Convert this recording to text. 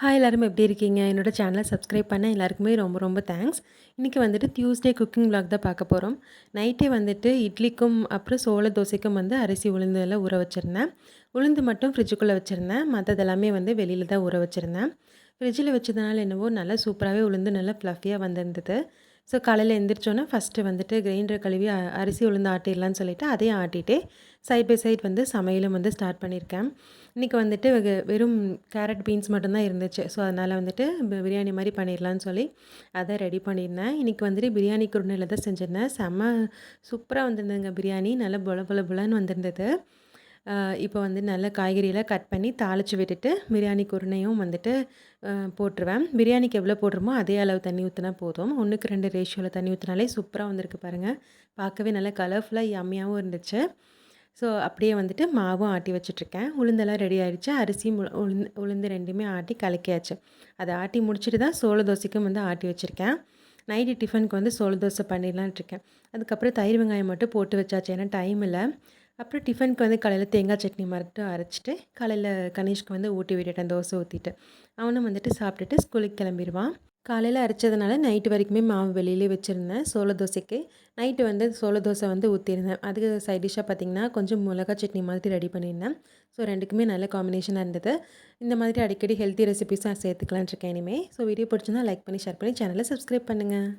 Hi எல்லாரும் எப்படி இருக்கீங்க? என்னோட சேனலை சப்ஸ்கிரைப் பண்ண எல்லாருக்குமே ரொம்ப ரொம்ப தேங்க்ஸ். இன்றைக்கி வந்துட்டு டியூஸ்டே குக்கிங் vlog தான் பார்க்க போகிறோம். நைட்டே வந்துட்டு இட்லிக்கும் அப்புறம் சோள தோசைக்கும் வந்து அரிசி உளுந்து எல்லாம் ஊற வச்சுருந்தேன். உளுந்து மட்டும் ஃப்ரிட்ஜுக்குள்ளே வச்சுருந்தேன். மற்றதெல்லாமே வந்து வெளியில் தான் ஊற வச்சுருந்தேன். ஃப்ரிட்ஜில் வச்சதுனால என்னவோ நல்லா சூப்பராகவே உளுந்து நல்லா ஃப்ளஃபியாக வந்திருந்தது. ஸோ காலையில் எந்திரிச்சோன்னே ஃபஸ்ட்டு வந்துட்டு கிரைண்டர் கழுவி அரிசி உளுந்து ஆட்டிடலான்னு சொல்லிவிட்டு அதையும் ஆட்டிகிட்டே சைட் பை சைட் வந்து சமையலும் வந்து ஸ்டார்ட் பண்ணியிருக்கேன். இன்றைக்கி வந்துட்டு வெறும் கேரட் பீன்ஸ் மட்டும்தான் இருந்துச்சு. ஸோ அதனால் வந்துட்டு பிரியாணி மாதிரி பண்ணிடலான்னு சொல்லி அதை ரெடி பண்ணியிருந்தேன். இன்றைக்கி வந்துட்டு பிரியாணி குருணையில் தான் செஞ்சுருந்தேன். செம்ம சூப்பராக வந்திருந்ததுங்க பிரியாணி. நல்லா புலன்னு வந்திருந்தது. இப்போ வந்து நல்ல காய்கறியெல்லாம் கட் பண்ணி தாளித்து விட்டுட்டு பிரியாணி குருணையும் வந்துட்டு போட்டுருவேன். பிரியாணிக்கு எவ்வளோ போடுறோமோ அதே அளவு தண்ணி ஊற்றினா போதும். 1க்கு 2 ரேஷியோவில் தண்ணி ஊற்றினாலே சூப்பராக வந்திருக்கு பாருங்கள். பார்க்கவே நல்லா கலர்ஃபுல்லாக யம்மியாகவும் இருந்துச்சு. ஸோ அப்படியே வந்துட்டு மாவும் ஆட்டி வச்சுட்ருக்கேன். உளுந்தெல்லாம் ரெடி ஆகிடுச்சு. அரிசியும் உளுந்து 2மே ஆட்டி கலக்கியாச்சு. அதை ஆட்டி முடிச்சுட்டு தான் சோள தோசைக்கும் வந்து ஆட்டி வச்சுருக்கேன். நைட்டு டிஃபனுக்கு வந்து சோள தோசை பண்ணிடலான்ட்ருக்கேன். அதுக்கப்புறம் தயிர் வெங்காயம் மட்டும் போட்டு வச்சாச்சு. ஏன்னா டைம் இல்லை. அப்புறம் டிஃபனுக்கு வந்து காலையில் தேங்காய் சட்னி மட்டும் அரைச்சிட்டு காலையில் கணேஷ்க்கு வந்து ஊட்டி விட்டுட்டேன் தோசை ஊற்றிட்டு. அவனும் வந்துட்டு சாப்பிட்டுட்டு ஸ்கூலுக்கு கிளம்பிடுவான். காலையில் அரைச்சதுனால நைட்டு வரைக்குமே மாவு வெளியிலே வச்சுருந்தேன் சோள தோசைக்கு. நைட்டு வந்து சோள தோசை வந்து ஊற்றிருந்தேன். அதுக்கு சைட் டிஷ்ஷாக பார்த்திங்கன்னா கொஞ்சம் மிளகா சட்னி மாதிரி ரெடி பண்ணியிருந்தேன். ஸோ 2க்குமே நல்ல காம்பினேஷனாக இருந்தது. இந்த மாதிரி அடிக்கடி ஹெல்த்தி ரெசிபீஸாக சேர்த்துக்கலான்னு இருக்கேன் இனிமேல். ஸோ வீடியோ பிடிச்சிருந்தா லைக் பண்ணி ஷேர் பண்ணி சேனலை சப்ஸ்கிரைப் பண்ணுங்கள்.